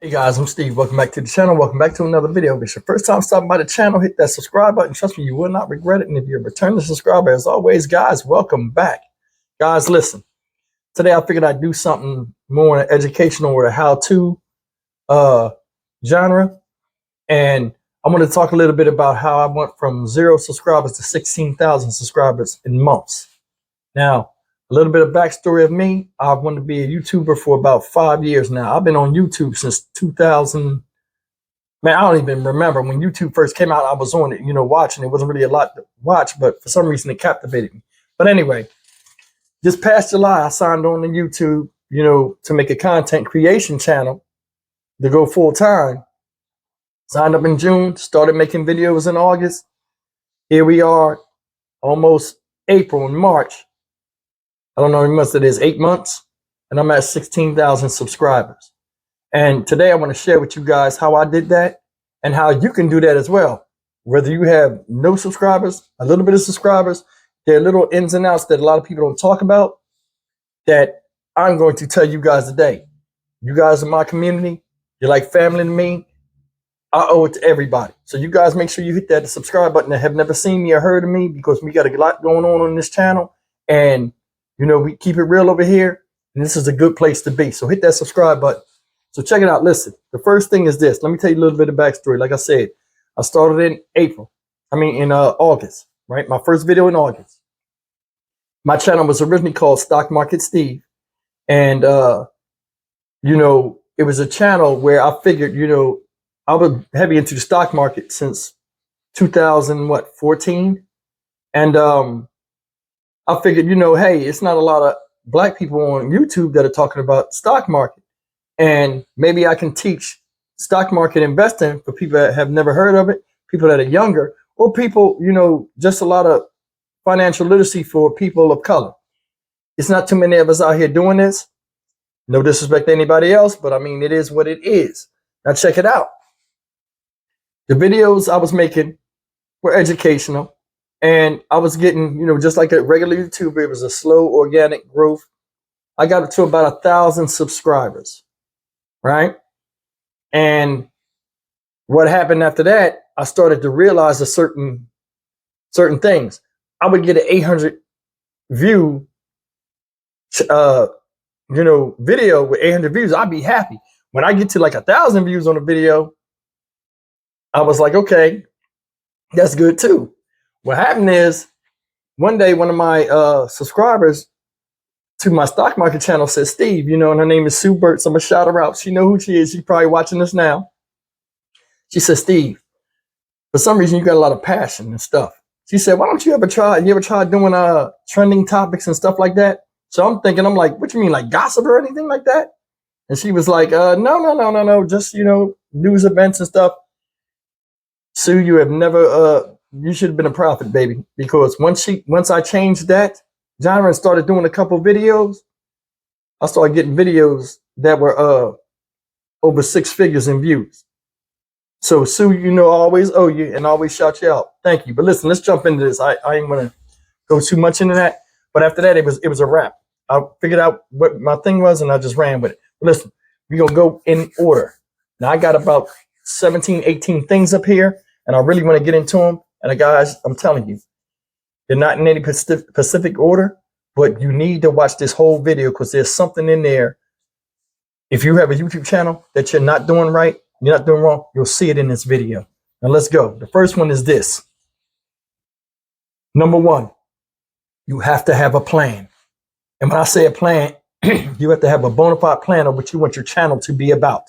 Hey guys, I'm Steve. Welcome back to the channel. Welcome back to another video. If it's your first time stopping by the channel, hit that subscribe button. Trust me, you will not regret it. And if you're a returning subscriber, as always, guys, welcome back. Guys, listen. Today I figured I'd do something more in an educational or a how-to genre. And I'm going to talk a little bit about how I went from 0 subscribers to 16,000 subscribers in months. Now, a little bit of backstory of me. I've wanted to be a YouTuber for about 5 years now. I've been on YouTube since 2000. Man, I don't even remember when YouTube first came out. I was on it, watching. It wasn't really a lot to watch, but for some reason it captivated me. But anyway, this past July, I signed on to YouTube, to make a content creation channel to go full time. Signed up in June, started making videos in August. Here we are, almost April and March. I don't know how much it is, 8 months, and I'm at 16,000 subscribers. And today I want to share with you guys how I did that and how you can do that as well. Whether you have no subscribers, a little bit of subscribers, there are little ins and outs that a lot of people don't talk about that I'm going to tell you guys today. You guys are my community. You're like family to me. I owe it to everybody. So you guys make sure you hit that subscribe button that have never seen me or heard of me, because we got a lot going on this channel. And we keep it real over here, and this is a good place to be. So hit that subscribe button. So check it out. Listen, the first thing is this. Let me tell you a little bit of backstory. Like I said, I started in August, right? My first video in August. My channel was originally called Stock Market Steve. And, it was a channel where I figured, I was heavy into the stock market since 2014. And, I figured, hey, it's not a lot of black people on YouTube that are talking about the stock market. And maybe I can teach stock market investing for people that have never heard of it, people that are younger, or people, just a lot of financial literacy for people of color. It's not too many of us out here doing this. No disrespect to anybody else, but I mean, it is what it is. Now check it out. The videos I was making were educational. And I was getting, just like a regular YouTuber, it was a slow organic growth. I got up to about 1,000 subscribers, right? And what happened after that, I started to realize certain things. I would get an 800 view, video with 800 views. I'd be happy. When I get to like 1,000 views on a video, I was like, okay, that's good too. What happened is, one day, one of my subscribers to my stock market channel said, Steve, and her name is Sue Burtz. I'm going to shout her out. She know who she is. She's probably watching this now. She said, Steve, for some reason, you got a lot of passion and stuff. She said, why don't you ever try doing trending topics and stuff like that? So I'm like, what you mean, like gossip or anything like that? And she was like, no, just, news events and stuff. Sue, you have never... you should have been a prophet, baby, because once I changed that genre and started doing a couple videos, I started getting videos that were over 6 figures in views. So Sue, I always owe you and always shout you out. Thank you. But listen, let's jump into this. I ain't gonna go too much into that. But after that, it was a wrap. I figured out what my thing was and I just ran with it. But listen, we're gonna go in order. Now I got about 17, 18 things up here, and I really want to get into them. And guys, I'm telling you, they're not in any specific order, but you need to watch this whole video because there's something in there. If you have a YouTube channel that you're not doing right, you're not doing wrong, you'll see it in this video. Now let's go. The first one is this. Number 1, you have to have a plan. And when I say a plan, you have to have a bona fide plan of what you want your channel to be about,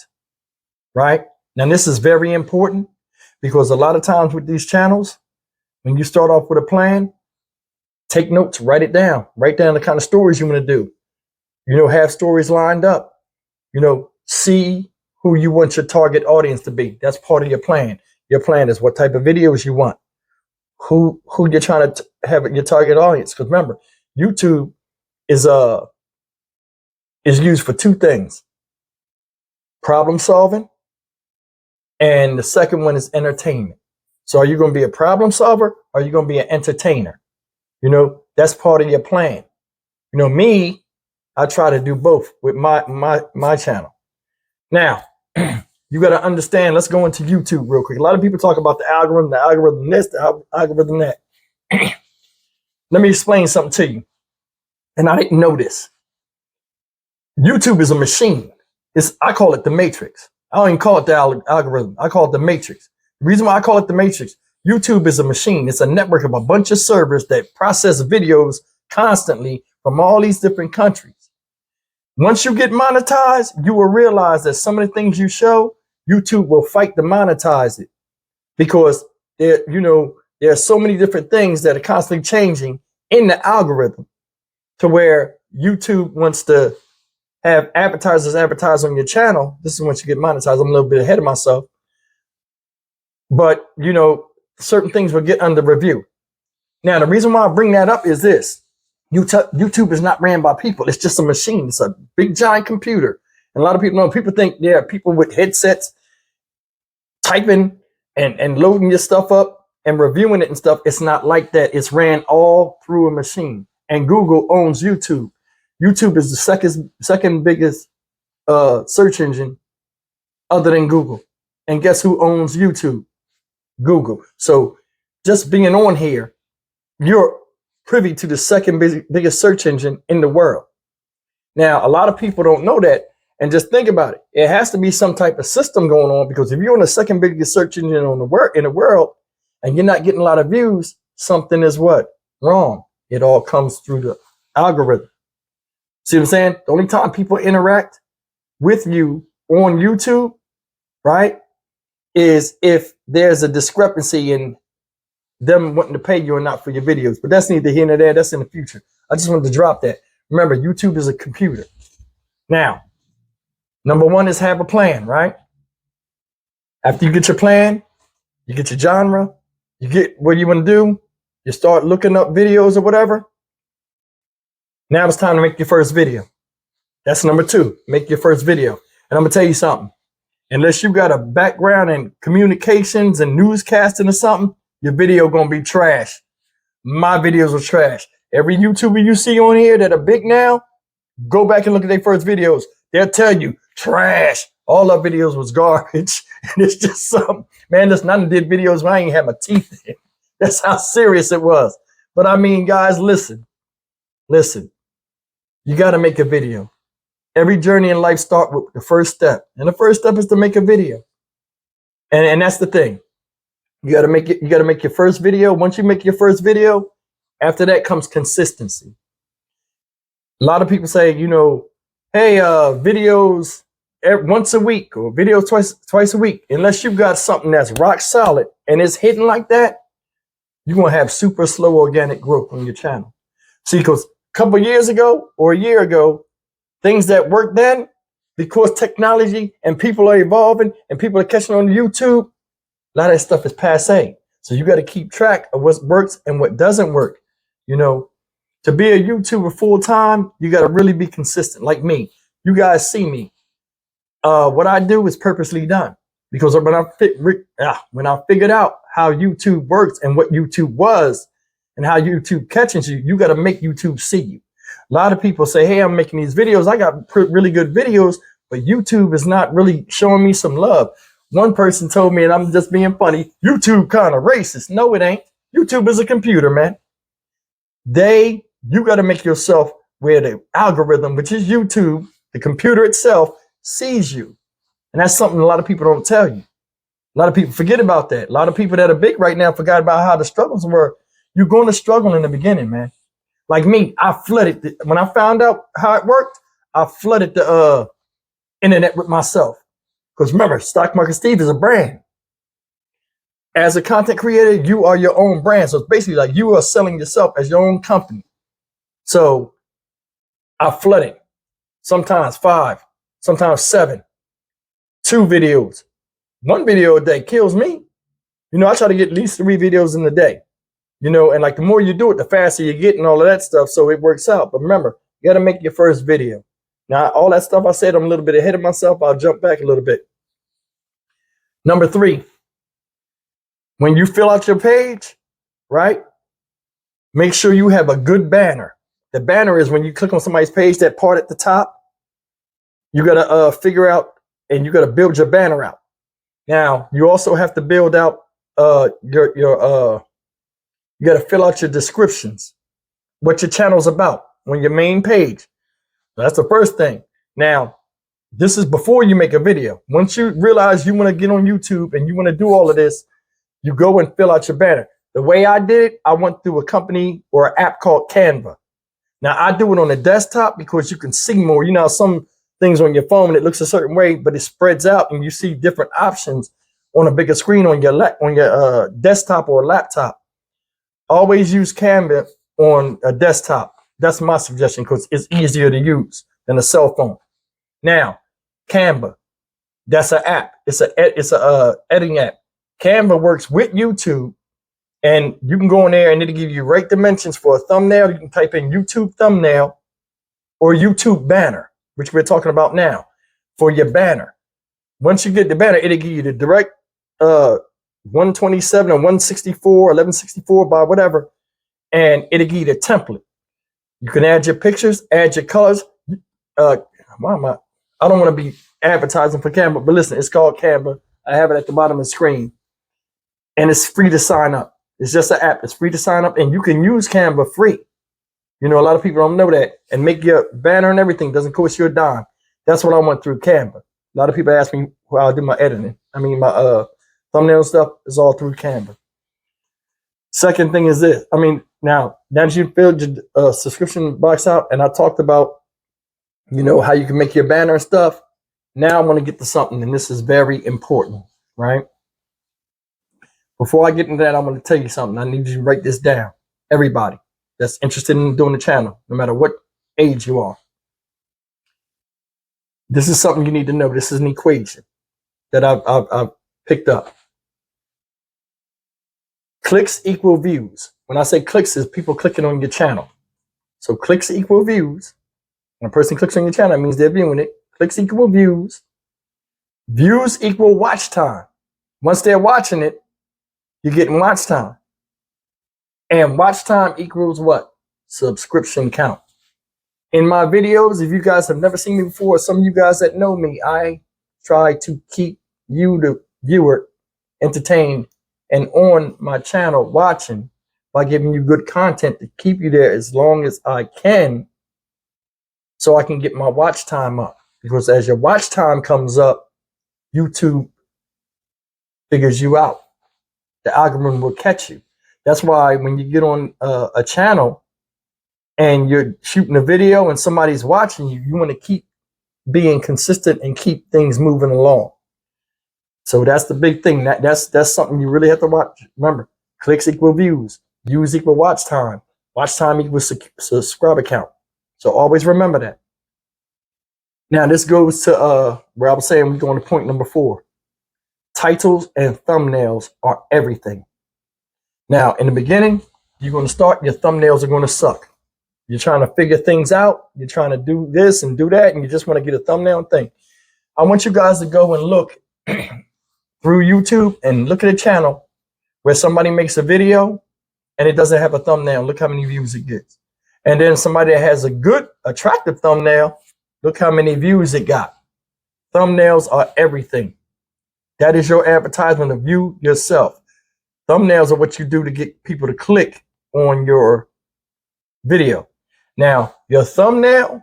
right? Now this is very important because a lot of times with these channels, when you start off with a plan, take notes, write it down. Write down the kind of stories you want to do. Have stories lined up. See who you want your target audience to be. That's part of your plan. Your plan is what type of videos you want. Who you're trying to have your target audience. Because remember, YouTube is used for 2 things. Problem solving. And the second one is entertainment. So are you going to be a problem solver or are you going to be an entertainer? That's part of your plan. Me, I try to do both with my channel. Now, You got to understand. Let's go into YouTube real quick. A lot of people talk about the algorithm this, the algorithm that. Let me explain something to you. And I didn't know this. YouTube is a machine. I call it the matrix. I don't even call it the algorithm. I call it the matrix. The reason why I call it the matrix, YouTube is a machine. It's a network of a bunch of servers that process videos constantly from all these different countries. Once you get monetized, you will realize that some of the things you show, YouTube will fight to monetize it because there are so many different things that are constantly changing in the algorithm to where YouTube wants to have advertisers advertise on your channel. This is once you get monetized. I'm a little bit ahead of myself. But, certain things will get under review. Now, the reason why I bring that up is this. YouTube is not ran by people. It's just a machine. It's a big, giant computer. And a lot of people think, yeah, people with headsets typing and loading your stuff up and reviewing it and stuff. It's not like that. It's ran all through a machine. And Google owns YouTube. YouTube is the second biggest search engine other than Google. And guess who owns YouTube? Google. So just being on here, you're privy to the second biggest search engine in the world. Now, a lot of people don't know that. And just think about it. It has to be some type of system going on, because if you're on the second biggest search engine in the world and you're not getting a lot of views, something is what? Wrong. It all comes through the algorithm. See what I'm saying? The only time people interact with you on YouTube, right, is if there's a discrepancy in them wanting to pay you or not for your videos. But that's neither here nor there. That's in the future. I just wanted to drop that. Remember, YouTube is a computer. Now, number one is have a plan, right? After you get your plan, you get your genre, you get what you want to do, you start looking up videos or whatever. Now it's time to make your first video. That's number two. Make your first video. And I'm going to tell you something. Unless you got a background in communications and newscasting or something, your video going to be trash. My videos are trash. Every YouTuber you see on here that are big now, go back and look at their first videos. They'll tell you, trash. All our videos was garbage. And it's just something. Man, listen, I did videos where I ain't had my teeth in. That's how serious it was. But I mean, guys, listen. You got to make a video. Every journey in life starts with the first step. And the first step is to make a video. And that's the thing. You got to make it. You got to make your first video. Once you make your first video, after that comes consistency. A lot of people say, hey, videos once a week or videos twice a week. Unless you've got something that's rock solid and it's hidden like that, you're going to have super slow organic growth on your channel. See, because a couple years ago or a year ago, things that worked then, because technology and people are evolving and people are catching on YouTube, a lot of that stuff is passe. So you got to keep track of what works and what doesn't work. To be a YouTuber full time, you got to really be consistent. Like me, you guys see me. What I do is purposely done, because when I figured out how YouTube works and what YouTube was and how YouTube catches you, you got to make YouTube see you. A lot of people say, hey, I'm making these videos. I got really good videos, but YouTube is not really showing me some love. One person told me, and I'm just being funny, YouTube kind of racist. No, it ain't. YouTube is a computer, man. You got to make yourself where the algorithm, which is YouTube, the computer itself, sees you. And that's something a lot of people don't tell you. A lot of people forget about that. A lot of people that are big right now forgot about how the struggles were. You're going to struggle in the beginning, man. Like me, I flooded. When I found out how it worked, I flooded the internet with myself. Because remember, Stock Market Steve is a brand. As a content creator, you are your own brand. So it's basically like you are selling yourself as your own company. So I flooded. Sometimes 5, sometimes 7, 2 videos. 1 video a day kills me. I try to get at least 3 videos in a day. And like the more you do it, the faster you get and all of that stuff. So it works out. But remember, you got to make your first video. Now, all that stuff I said, I'm a little bit ahead of myself. I'll jump back a little bit. Number 3, when you fill out your page, right, make sure you have a good banner. The banner is when you click on somebody's page, that part at the top. You got to figure out and you got to build your banner out. Now, you also have to build out you got to fill out your descriptions, what your channel's about on your main page. That's the first thing. Now, this is before you make a video. Once you realize you want to get on YouTube and you want to do all of this, you go and fill out your banner. The way I did it, I went through a company or an app called Canva. Now, I do it on the desktop because you can see more. You know, some things on your phone, it looks a certain way, but it spreads out and you see different options on a bigger screen on your desktop or laptop. Always use Canva on a desktop. That's my suggestion because it's easier to use than a cell phone. Now, Canva, that's an app. It's a editing app. Canva works with YouTube, and you can go in there and it'll give you right dimensions for a thumbnail. You can type in YouTube thumbnail or YouTube banner, which we're talking about now, for your banner. Once you get the banner, it'll give you the direct 127 or 164, 1164 by whatever, and it'll give you the template. You can add your pictures, add your colors. I don't want to be advertising for Canva, but listen, it's called Canva. I have it at the bottom of the screen, and it's free to sign up. It's just an app. It's free to sign up, and you can use Canva free. You know, a lot of people don't know that, and make your banner and everything doesn't cost you a dime. That's what I went through Canva. A lot of people ask me how I do my editing. I mean, my thumbnail stuff is all through Canva. Second thing is this. I mean, now that you filled your subscription box out, and I talked about, you know, how you can make your banner and stuff. Now I want to get to something, and this is very important, right? Before I get into that, I'm going to tell you something. I need you to write this down. Everybody that's interested in doing the channel, no matter what age you are. This is something you need to know. This is an equation that I've picked up. Clicks equal views. When I say clicks, is people clicking on your channel. So clicks equal views. When a person clicks on your channel, it means they're viewing it. Clicks equal views. Views equal watch time. Once they're watching it, you're getting watch time. And watch time equals what? Subscription count. In my videos, if you guys have never seen me before, some of you guys that know me, I try to keep you, the viewer, entertained and on my channel watching by giving you good content to keep you there as long as I can, so I can get my watch time up. Because as your watch time comes up, YouTube figures you out. The algorithm will catch you. That's why when you get on a channel and you're shooting a video and somebody's watching you, you want to keep being consistent and keep things moving along. So that's the big thing. That's something you really have to watch. Remember, clicks equal views. Views equal watch time. Watch time equals subscriber count. So always remember that. Now this goes to where I was saying we're going to point number 4. Titles and thumbnails are everything. Now, in the beginning, you're going to start, your thumbnails are going to suck. You're trying to figure things out. You're trying to do this and do that, and you just want to get a thumbnail thing. I want you guys to go and look through YouTube and look at a channel where somebody makes a video and it doesn't have a thumbnail. Look how many views it gets. And then somebody that has a good, attractive thumbnail, look how many views it got. Thumbnails are everything. That is your advertisement of you yourself. Thumbnails are what you do to get people to click on your video. Now, your thumbnail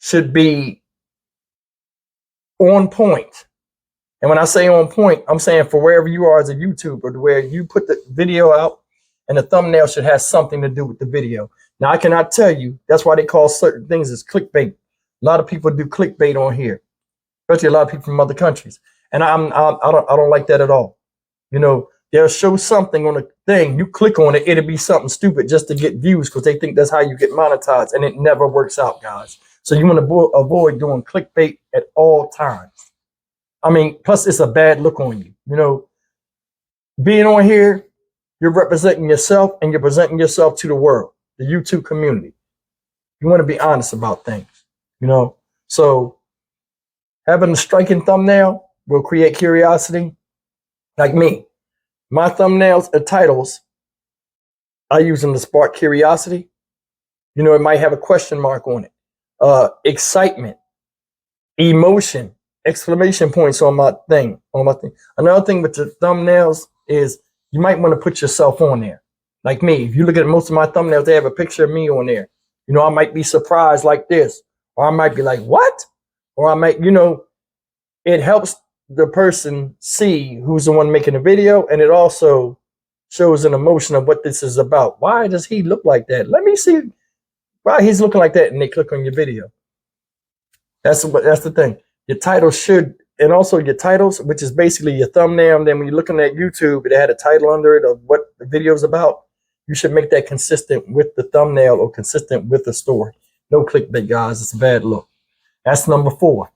should be on point. And when I say on point, I'm saying for wherever you are as a YouTuber, to where you put the video out and the thumbnail should have something to do with the video. Now, I cannot tell you, that's why they call certain things as clickbait. A lot of people do clickbait on here, especially a lot of people from other countries. And I don't like that at all. You know, they'll show something on a thing, you click on it, it'll be something stupid just to get views because they think that's how you get monetized, and it never works out, guys. So you want to avoid doing clickbait at all times. I mean, plus it's a bad look on you. You know, being on here, you're representing yourself and you're presenting yourself to the world, the YouTube community. You want to be honest about things, you know. So having a striking thumbnail will create curiosity. Like me, my thumbnails and titles, I use them to spark curiosity. You know, it might have a question mark on it. Excitement, emotion, exclamation points on my thing. Another thing with the thumbnails is you might want to put yourself on there. Like me, if you look at most of my thumbnails, they have a picture of me on there. You know, I might be surprised like this, or I might be like, what? Or I might, you know, it helps the person see who's the one making the video, and it also shows an emotion of what this is about. Why does he look like that? Let me see why he's looking like that, and they click on your video. That's the thing. Your title should, and also your titles, which is basically your thumbnail. And then when you're looking at YouTube, it had a title under it of what the video is about. You should make that consistent with the thumbnail or consistent with the story. No clickbait, guys. It's a bad look. That's number 4.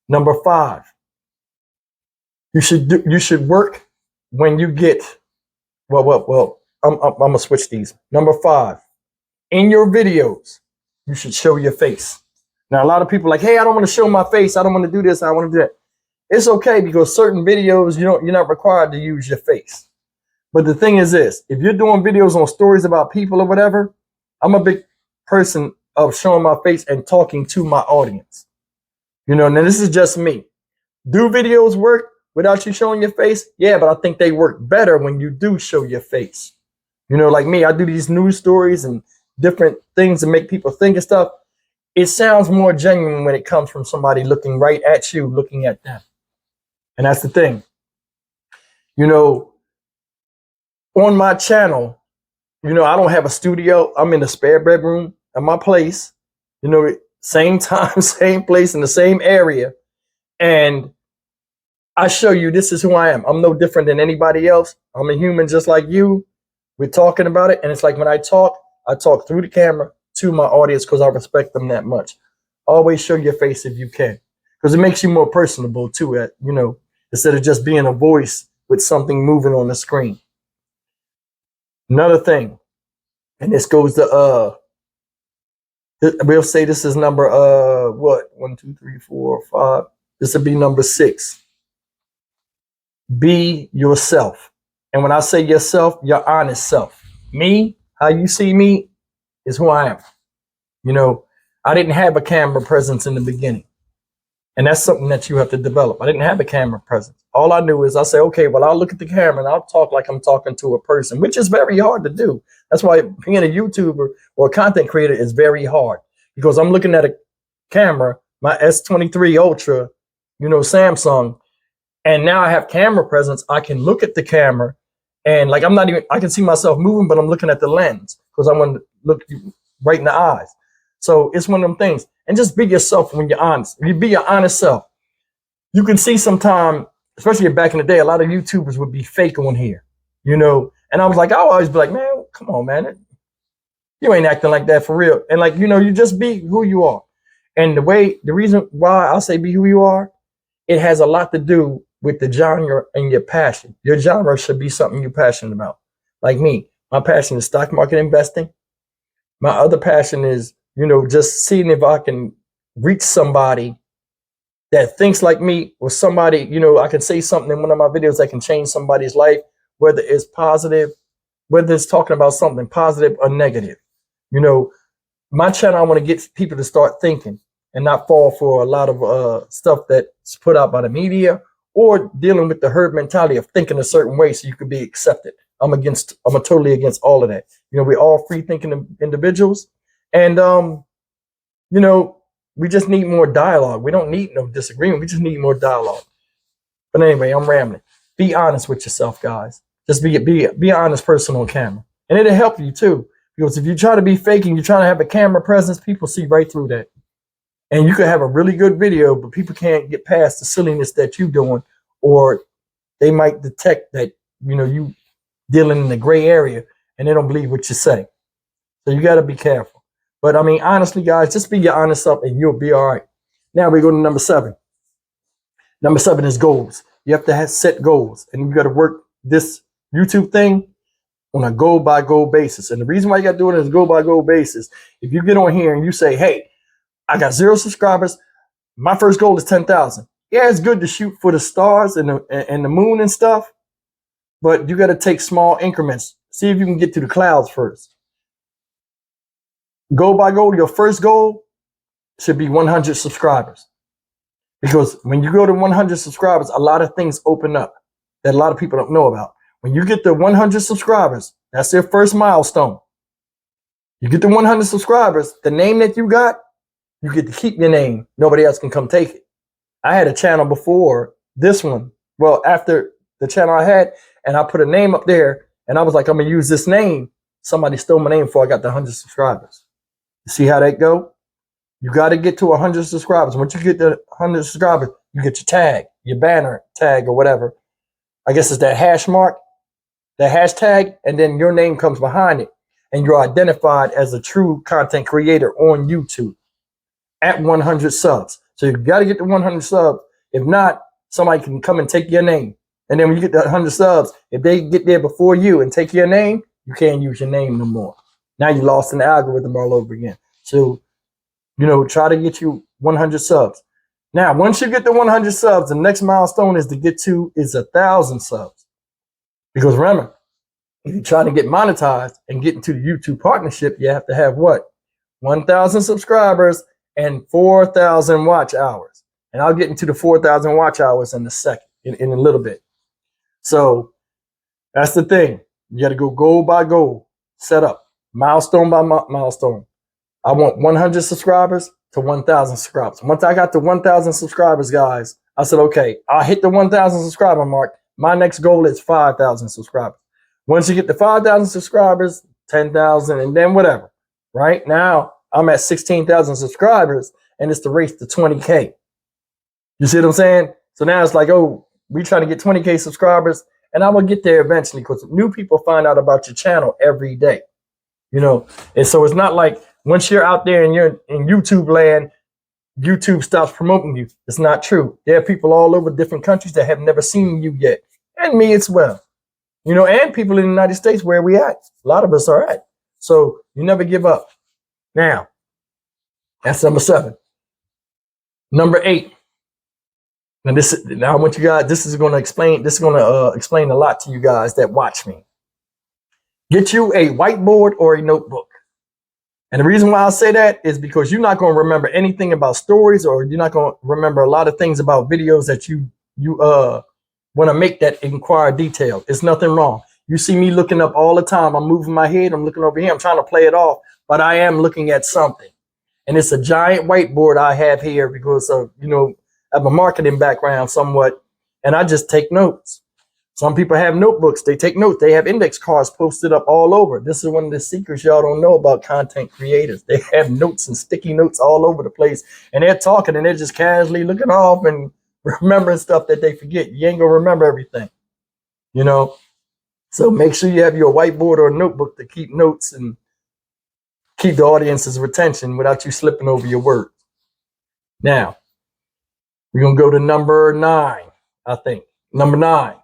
Number 5. You should work when you get. Well. I'm gonna switch these. Number 5. In your videos, you should show your face. Now, a lot of people are like, hey, I don't want to show my face. I don't want to do this. I want to do that. It's okay, because certain videos, you're not required to use your face. But the thing is this, if you're doing videos on stories about people or whatever, I'm a big person of showing my face and talking to my audience. You know, now this is just me. Do videos work without you showing your face? Yeah, but I think they work better when you do show your face. You know, like me, I do these news stories and different things to make people think and stuff. It sounds more genuine when it comes from somebody looking right at you, looking at them. And that's the thing. You know, on my channel, you know, I don't have a studio. I'm in a spare bedroom at my place, you know, same time, same place in the same area. And I show you this is who I am. I'm no different than anybody else. I'm a human just like you. We're talking about it. And it's like when I talk through the camera to my audience because I respect them that much. Always show your face if you can, because it makes you more personable too, you know, instead of just being a voice with something moving on the screen. Another thing, and this goes to we'll say this is number 1, 2, 3, 4, 5. This would be number 6. Be yourself. And when I say yourself, your honest self. Me, how you see me is who I am. You know, I didn't have a camera presence in the beginning. And that's something that you have to develop. I didn't have a camera presence. All I knew is I say, okay, well, I'll look at the camera and I'll talk like I'm talking to a person, which is very hard to do. That's why being a YouTuber or a content creator is very hard, because I'm looking at a camera, my S23 Ultra, you know, Samsung, and now I have camera presence. I can look at the camera and like I can see myself moving, but I'm looking at the lens because I want to look right in the eyes. So it's one of them things. And just be yourself when you're honest. If you be your honest self, you can see sometime, especially back in the day, a lot of YouTubers would be fake on here, you know. And I was like, I always be like, man, come on, man. You ain't acting like that for real. And like, you know, you just be who you are. And the reason why I say be who you are, it has a lot to do with the genre and your passion. Your genre should be something you're passionate about. Like me, my passion is stock market investing. My other passion is, you know, just seeing if I can reach somebody that thinks like me, or somebody, you know, I can say something in one of my videos that can change somebody's life, whether it's positive, whether it's talking about something positive or negative. You know, my channel, I want to get people to start thinking and not fall for a lot of stuff that's put out by the media, or dealing with the herd mentality of thinking a certain way so you could be accepted. I'm totally against all of that. You know, we're all free thinking individuals. And, you know, we just need more dialogue. We don't need no disagreement. We just need more dialogue. But anyway, I'm rambling. Be honest with yourself, guys. Just be an honest person on camera. And it'll help you too. Because if you try to be fake and you're trying to have a camera presence, people see right through that. And you could have a really good video, but people can't get past the silliness that you're doing, or they might detect that, you know, you dealing in the gray area and they don't believe what you say. So you got to be careful. But I mean, honestly, guys, just be your honest self and you'll be all right. Now we go to number 7. Number 7 is goals. You have to set goals, and you got to work this YouTube thing on a goal by goal basis. And the reason why you got to do it is goal by goal basis. If you get on here and you say, hey, I got 0 subscribers, my first goal is 10,000. Yeah, it's good to shoot for the stars and the moon and stuff, but you got to take small increments. See if you can get to the clouds first. Goal by goal, your first goal should be 100 subscribers. Because when you go to 100 subscribers, a lot of things open up that a lot of people don't know about. When you get to 100 subscribers, that's their first milestone. You get to 100 subscribers, the name that you got, you get to keep your name. Nobody else can come take it. I had a channel before this one. Well, after the channel I had, and I put a name up there, and I was like, I'm going to use this name. Somebody stole my name before I got to 100 subscribers. You see how that go? You got to get to 100 subscribers. Once you get to 100 subscribers, you get your tag, your banner tag or whatever. I guess it's that hash mark, that hashtag, and then your name comes behind it. And you're identified as a true content creator on YouTube at 100 subs. So you got to get to 100 subs. If not, somebody can come and take your name. And then when you get to 100 subs, if they get there before you and take your name, you can't use your name no more. Now you lost in the algorithm all over again. So, try to get you 100 subs. Now, once you get to 100 subs, the next milestone is 1,000 subs. Because remember, if you're trying to get monetized and get into the YouTube partnership, you have to have what? 1,000 subscribers and 4,000 watch hours. And I'll get into the 4,000 watch hours in a second, in a little bit. So that's the thing. You got to go goal by goal, set up, milestone by milestone. I want 100 subscribers to 1,000 subscribers. Once I got to 1,000 subscribers, guys, I said, okay, I'll hit the 1,000 subscriber mark. My next goal is 5,000 subscribers. Once you get to 5,000 subscribers, 10,000, and then whatever. Right now, I'm at 16,000 subscribers, and it's the race to 20K. You see what I'm saying? So now it's like, oh, we trying to get 20K subscribers, and I will get there eventually because new people find out about your channel every day. And so it's not like once you're out there and you're in YouTube land, YouTube stops promoting you. It's not true. There are people all over different countries that have never seen you yet, and me as well. And people in the United States where we at. A lot of us are at. So you never give up. Now, that's number 7. Number 8. Now I want you guys, this is going to explain a lot to you guys that watch me. Get you a whiteboard or a notebook. And the reason why I say that is because you're not going to remember anything about stories, or you're not going to remember a lot of things about videos that you want to make that inquire detail. It's nothing wrong. You see me looking up all the time. I'm moving my head. I'm looking over here. I'm trying to play it off, but I am looking at something. And it's a giant whiteboard I have here because of, I have a marketing background somewhat, and I just take notes. Some people have notebooks. They take notes. They have index cards posted up all over. This is one of the secrets y'all don't know about content creators. They have notes and sticky notes all over the place, and they're talking and they're just casually looking off and remembering stuff that they forget. You ain't gonna remember everything, So make sure you have your whiteboard or a notebook to keep notes and keep the audience's retention without you slipping over your words. Now, we're gonna go to number 9, I think. Number 9.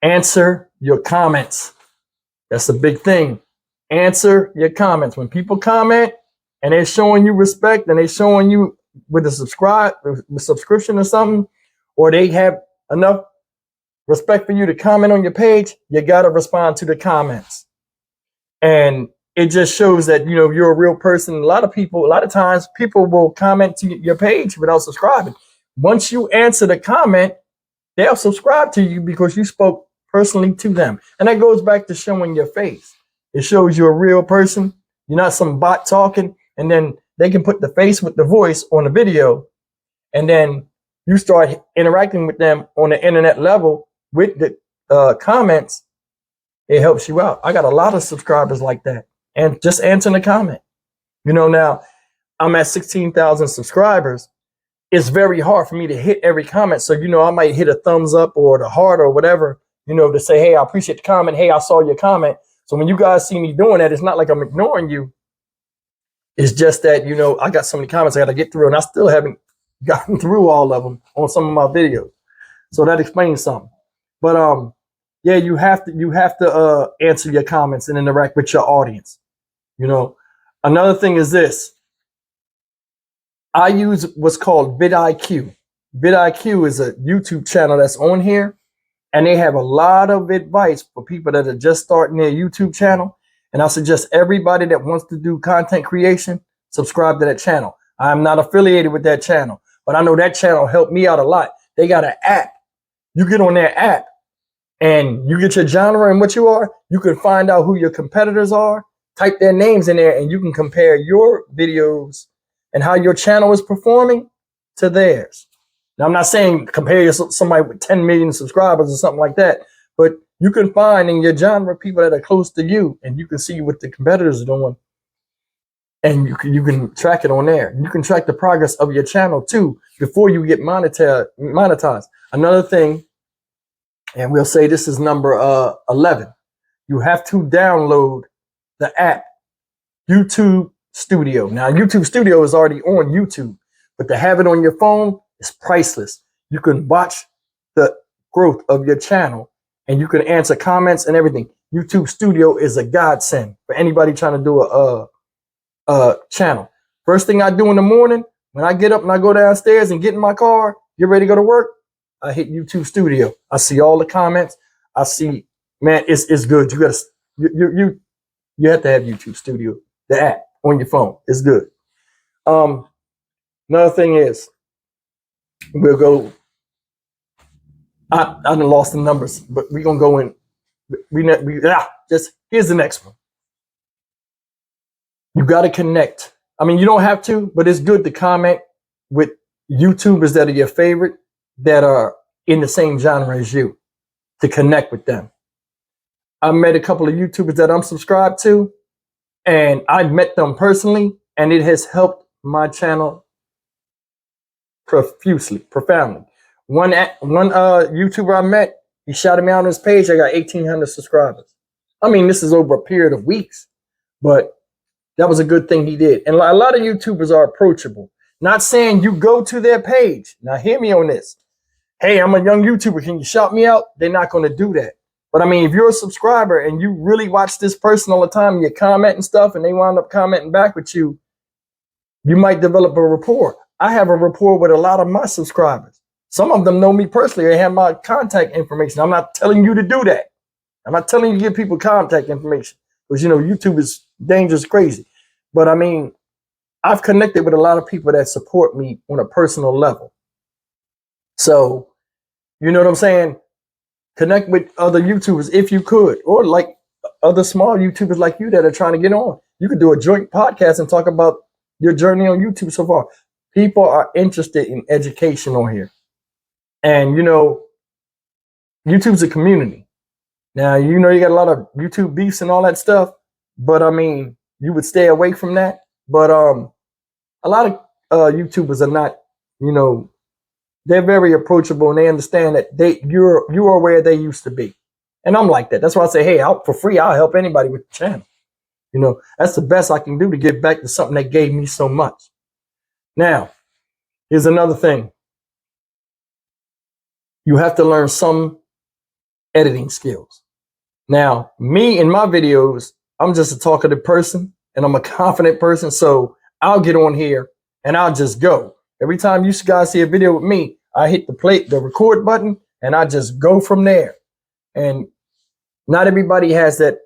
Answer your comments. That's a big thing. Answer your comments. When people comment and they're showing you respect and they're showing you with a subscription or something, or they have enough respect for you to comment on your page, you got to respond to the comments. And it just shows that, you're a real person. A lot of times people will comment to your page without subscribing. Once you answer the comment, they'll subscribe to you because you spoke personally to them. And that goes back to showing your face. It shows you're a real person. You're not some bot talking, and then they can put the face with the voice on the video, and then you start interacting with them on the internet level with the comments. It helps you out. I got a lot of subscribers like that, and just answering the comment. Now I'm at 16,000 subscribers. It's very hard for me to hit every comment. So, I might hit a thumbs up or the heart or whatever, to say, hey, I appreciate the comment. Hey, I saw your comment. So when you guys see me doing that, it's not like I'm ignoring you. It's just that, I got so many comments I got to get through, and I still haven't gotten through all of them on some of my videos. So that explains something. But yeah, you have to answer your comments and interact with your audience. Another thing is this. I use what's called vidIQ. vidIQ is a YouTube channel that's on here, and they have a lot of advice for people that are just starting their YouTube channel. And I suggest everybody that wants to do content creation, subscribe to that channel. I'm not affiliated with that channel, but I know that channel helped me out a lot. They got an app. You get on their app and you get your genre and what you are. You can find out who your competitors are, type their names in there, and you can compare your videos and how your channel is performing to theirs. Now, I'm not saying compare somebody with 10 million subscribers or something like that, but you can find in your genre people that are close to you, and you can see what the competitors are doing, and you can track it on there. You can track the progress of your channel too before you get monetized. Another thing, and we'll say this is number 11. You have to download the app YouTube Studio. Now, YouTube Studio is already on YouTube, but to have it on your phone is priceless. You can watch the growth of your channel, and you can answer comments and everything. YouTube Studio is a godsend for anybody trying to do a channel. First thing I do in the morning, when I get up and I go downstairs and get in my car, get ready to go to work, I hit YouTube Studio. I see all the comments. I see, man, it's good. You gotta you have to have YouTube Studio, the app on your phone. It's good. Another thing is, we'll go. I done lost the numbers, but we're gonna go in. Just here's the next one. You got to connect. I mean, you don't have to, but it's good to comment with YouTubers that are your favorite, that are in the same genre as you, to connect with them. I met a couple of YouTubers that I'm subscribed to, and I met them personally, and it has helped my channel profoundly. One YouTuber I met, he shouted me out on his page. I got 1,800 subscribers. I mean, this is over a period of weeks, but that was a good thing he did. And a lot of YouTubers are approachable. Not saying you go to their page. Now, hear me on this. Hey, I'm a young YouTuber. Can you shout me out? They're not going to do that. But I mean, if you're a subscriber and you really watch this person all the time, and you comment and stuff, and they wind up commenting back with you, you might develop a rapport. I have a rapport with a lot of my subscribers. Some of them know me personally. They have my contact information. I'm not telling you to do that. I'm not telling you to give people contact information, because, you know, YouTube is dangerous, crazy. But I mean, I've connected with a lot of people that support me on a personal level. So, you know what I'm saying? Connect with other YouTubers if you could, or like other small YouTubers like you that are trying to get on. You could do a joint podcast and talk about your journey on YouTube so far. People are interested in education on here. And, you know, YouTube's a community. Now, you know, you got a lot of YouTube beefs and all that stuff, but I mean, you would stay away from that. But a lot of YouTubers are not, you know, they're very approachable, and they understand that you are where they used to be. And I'm like that. That's why I say, hey, for free, I'll help anybody with the channel. You know, that's the best I can do to get back to something that gave me so much. Now, here's another thing. You have to learn some editing skills. Now, me in my videos, I'm just a talkative person, and I'm a confident person. So I'll get on here and I'll just go. Every time you guys see a video with me, I hit the record button, and I just go from there. And not everybody has that,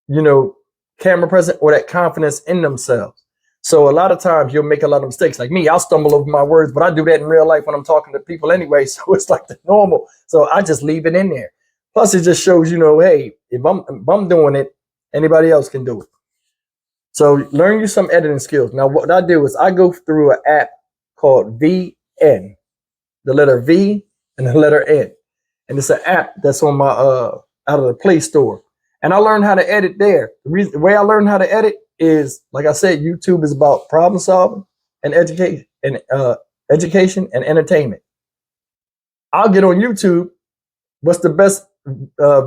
you know, camera presence or that confidence in themselves. So a lot of times you'll make a lot of mistakes. Like me, I'll stumble over my words, but I do that in real life when I'm talking to people anyway. So it's like the normal. So I just leave it in there. Plus, it just shows, you know, hey, if I'm doing it, anybody else can do it. So learn you some editing skills. Now, what I do is I go through an app called VN, the letter V and the letter N. And it's an app that's on my out of the Play Store. And I learned how to edit there. The way I learned how to edit is, like I said, YouTube is about problem solving and education and entertainment. I'll get on YouTube, what's the best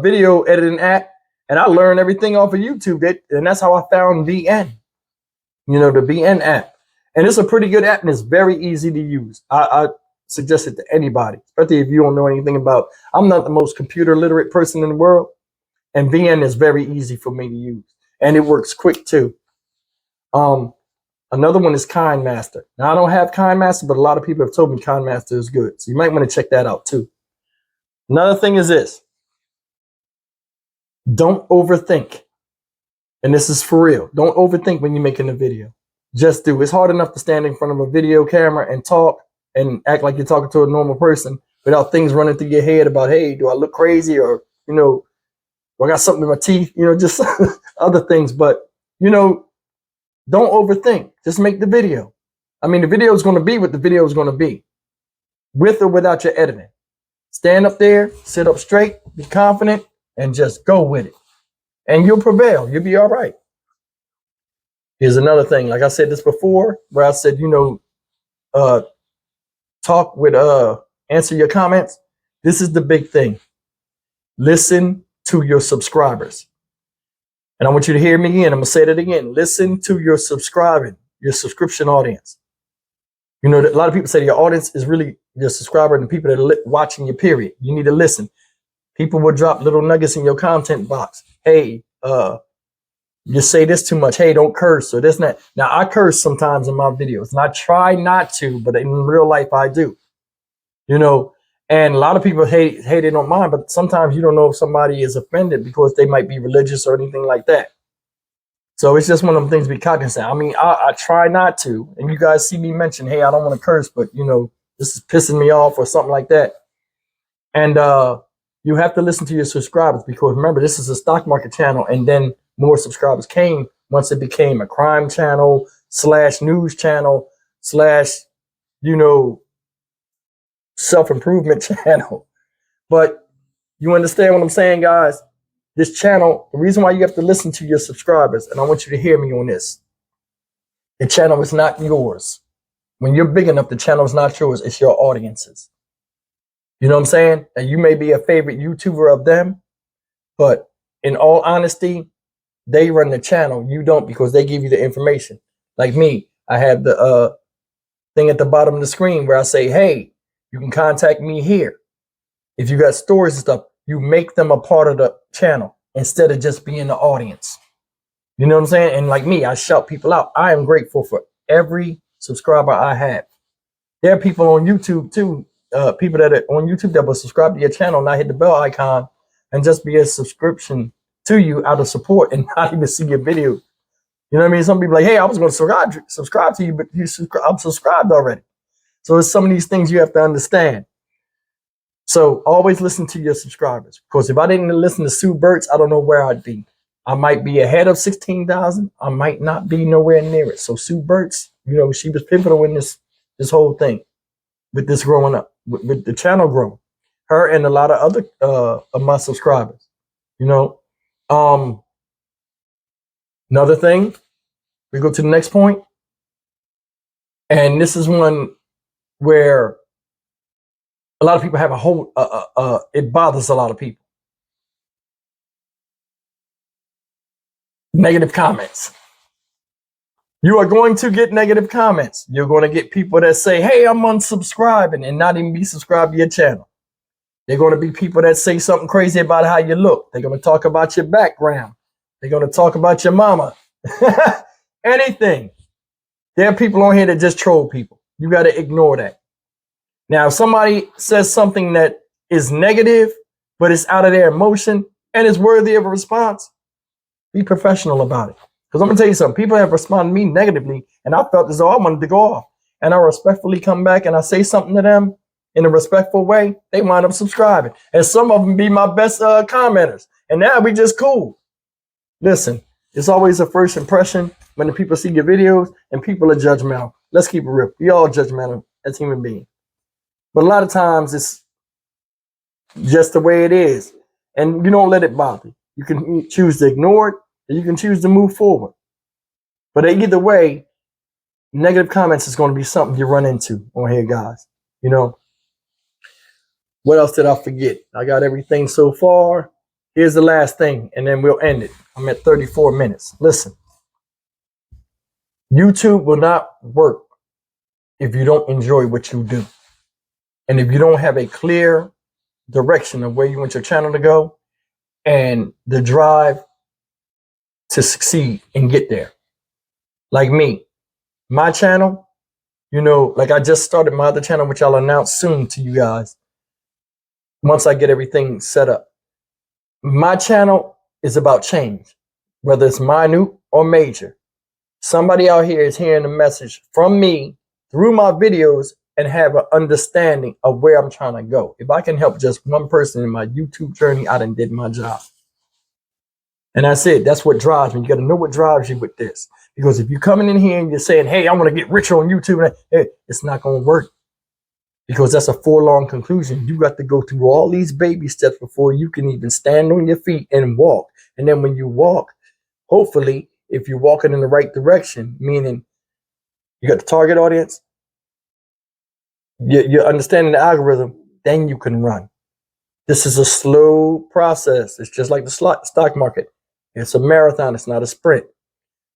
video editing app, and I learned everything off of YouTube. And that's how I found VN, you know, the VN app. And it's a pretty good app, and it's very easy to use. I suggest it to anybody, especially if you don't know anything about. I'm not the most computer literate person in the world, and VN is very easy for me to use, and it works quick too. Another one is KindMaster. Now, I don't have KindMaster, but a lot of people have told me KindMaster is good, so you might want to check that out too. Another thing is this: don't overthink. And this is for real. Don't overthink when you're making a video. Just do. It's hard enough to stand in front of a video camera and talk and act like you're talking to a normal person without things running through your head about, hey, do I look crazy, or do I got something in my teeth, just other things. But don't overthink. Just make the video. I mean, the video is going to be what the video is going to be, with or without your editing. Stand up there, sit up straight, be confident, and just go with it. And you'll prevail. You'll be all right. Here's another thing. Like I said this before, where I said, talk with, answer your comments. This is the big thing. Listen to your subscribers. And I want you to hear me again. I'm going to say that again. Listen to your subscription audience. A lot of people say your audience is really your subscriber and the people that are watching you, period. You need to listen. People will drop little nuggets in your content box. Hey, you say this too much. Hey, don't curse or this and that. Now, I curse sometimes in my videos, and I try not to, but in real life, I do. And a lot of people hate it, don't mind, but sometimes you don't know if somebody is offended because they might be religious or anything like that. So it's just one of them things to be cognizant. I mean, I try not to, and you guys see me mention, hey, I don't want to curse, but this is pissing me off or something like that. And you have to listen to your subscribers, because remember, this is a stock market channel, and then more subscribers came once it became a crime channel / news channel / self-improvement channel. But you understand what I'm saying, guys? This channel, the reason why you have to listen to your subscribers, and I want you to hear me on this, the channel is not yours. When you're big enough, the channel is not yours, it's your audience's. You know what I'm saying? And you may be a favorite YouTuber of them, but in all honesty, they run the channel. You don't, because they give you the information. Like me, I have the thing at the bottom of the screen where I say, hey, you can contact me here. If you got stories and stuff, you make them a part of the channel instead of just being the audience. You know what I'm saying? And like me, I shout people out. I am grateful for every subscriber I have. There are people on YouTube too, people that are on YouTube that will subscribe to your channel, not hit the bell icon, and just be a subscription to you out of support and not even see your video. You know what I mean? Some people like, hey, I was going to subscribe to you, but I'm subscribed already. So it's some of these things you have to understand. So always listen to your subscribers, because if I didn't listen to Sue Burt's, I don't know where I'd be. I might be ahead of 16,000. I might not be nowhere near it. So Sue Burt's, she was pivotal in this whole thing with this growing up, with the channel growing. Her and a lot of other of my subscribers. Another thing, we go to the next point, and this is one where a lot of people have it bothers a lot of people. Negative comments. You are going to get negative comments. You're going to get people that say, hey, I'm unsubscribing, and not even be subscribed to your channel. They're going to be people that say something crazy about how you look. They're going to talk about your background. They're going to talk about your mama. Anything. There are people on here that just troll people. You got to ignore that. Now, if somebody says something that is negative, but it's out of their emotion and is worthy of a response, be professional about it. Because I'm going to tell you something. People have responded to me negatively, and I felt as though I wanted to go off. And I respectfully come back and I say something to them in a respectful way. They wind up subscribing. And some of them be my best commenters. And now we just cool. Listen, it's always a first impression when the people see your videos, and people are judgmental. Let's keep it real. We all judgmental as human beings. But a lot of times it's just the way it is. And you don't let it bother you. You can choose to ignore it, or you can choose to move forward. But either way, negative comments is going to be something you run into on here, guys. What else did I forget? I got everything so far. Here's the last thing, and then we'll end it. I'm at 34 minutes. Listen, YouTube will not work if you don't enjoy what you do. And if you don't have a clear direction of where you want your channel to go and the drive to succeed and get there. Like me, my channel, like I just started my other channel, which I'll announce soon to you guys once I get everything set up. My channel is about change, whether it's minute or major. Somebody out here is hearing a message from me through my videos and have an understanding of where I'm trying to go. If I can help just one person in my YouTube journey, I done did my job. And that's it. That's what drives me. You got to know what drives you with this. Because if you're coming in here and you're saying, hey, I want to get richer on YouTube, hey, it's not going to work. Because that's a forlorn conclusion. You got to go through all these baby steps before you can even stand on your feet and walk. And then when you walk, hopefully, if you're walking in the right direction, meaning you got the target audience, you're understanding the algorithm, then you can run. This is a slow process. It's just like the stock market. It's a marathon. It's not a sprint.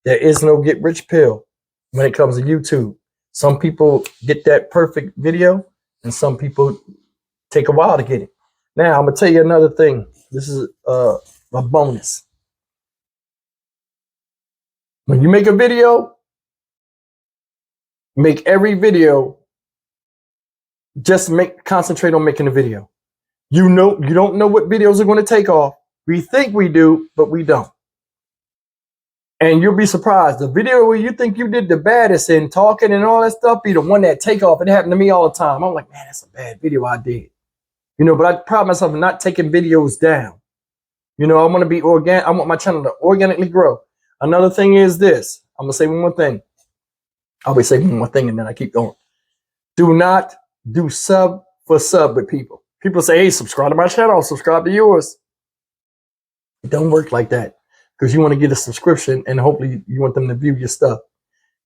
There is no get rich pill when it comes to YouTube. Some people get that perfect video, and some people take a while to get it. Now, I'm going to tell you another thing. This is a bonus. When you make a video, make every video, just concentrate on making a video. You don't know what videos are going to take off. We think we do, but we don't. And you'll be surprised. The video where you think you did the baddest in talking and all that stuff be the one that take off. It happened to me all the time. I'm like, man, that's a bad video I did. But I pride myself in not taking videos down. I want to be organic. I want my channel to organically grow. Another thing is this. I'm going to say one more thing. I always say one more thing and then I keep going. Do not do sub for sub with people. People say, hey, subscribe to my channel, subscribe to yours. It don't work like that because you want to get a subscription and hopefully you want them to view your stuff.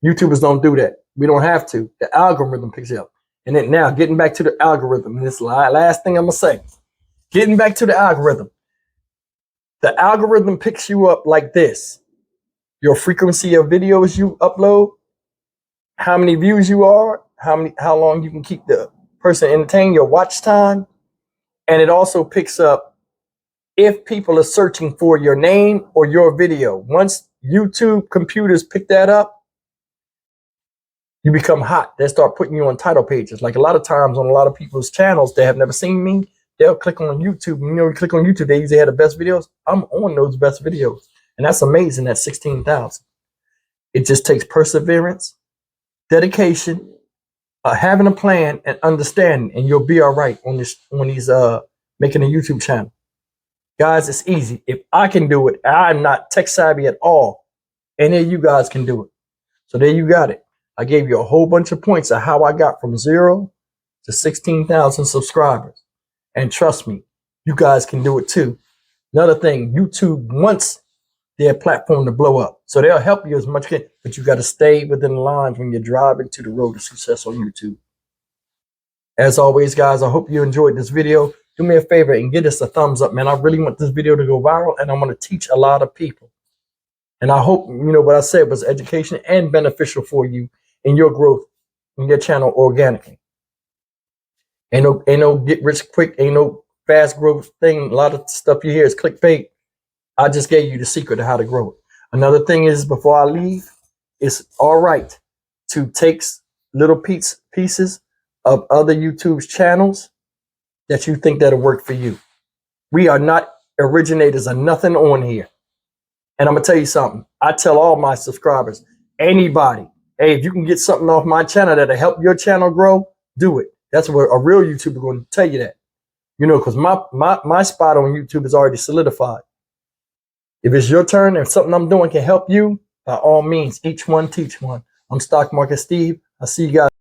YouTubers don't do that. We don't have to. The algorithm picks you up. And then now getting back to the algorithm, and this last thing I'm going to say, getting back to the algorithm. The algorithm picks you up like this. Your frequency of videos you upload, how many views you are, how long you can keep the person entertained, your watch time. And it also picks up if people are searching for your name or your video. Once YouTube computers pick that up, you become hot. They start putting you on title pages. Like a lot of times on a lot of people's channels, they have never seen me. They'll click on YouTube. You click on YouTube, they usually have the best videos. I'm on those best videos. And that's amazing, that's 16,000. It just takes perseverance, dedication, having a plan and understanding, and you'll be all right on these making a YouTube channel. Guys, it's easy. If I can do it, I'm not tech savvy at all. Any of you guys can do it. So there you got it. I gave you a whole bunch of points of how I got from 0 to 16,000 subscribers. And trust me, you guys can do it too. Another thing, YouTube wants their platform to blow up. So they'll help you as much as you can, but you got to stay within the lines when you're driving to the road to success on YouTube. As always, guys, I hope you enjoyed this video. Do me a favor and give us a thumbs up, man. I really want this video to go viral, and I'm going to teach a lot of people. And I hope, what I said was education and beneficial for you in your growth in your channel organically. Ain't no get rich quick, ain't no fast growth thing. A lot of stuff you hear is clickbait. I just gave you the secret of how to grow it. Another thing is, before I leave, it's all right to take little pieces of other YouTube's channels that you think that'll work for you. We are not originators of nothing on here. And I'm going to tell you something. I tell all my subscribers, anybody, hey, if you can get something off my channel that'll help your channel grow, do it. That's what a real YouTuber going to tell you that. Because my spot on YouTube is already solidified. If it's your turn and something I'm doing can help you, by all means, each one teach one. I'm Stock Market Steve. I'll see you guys.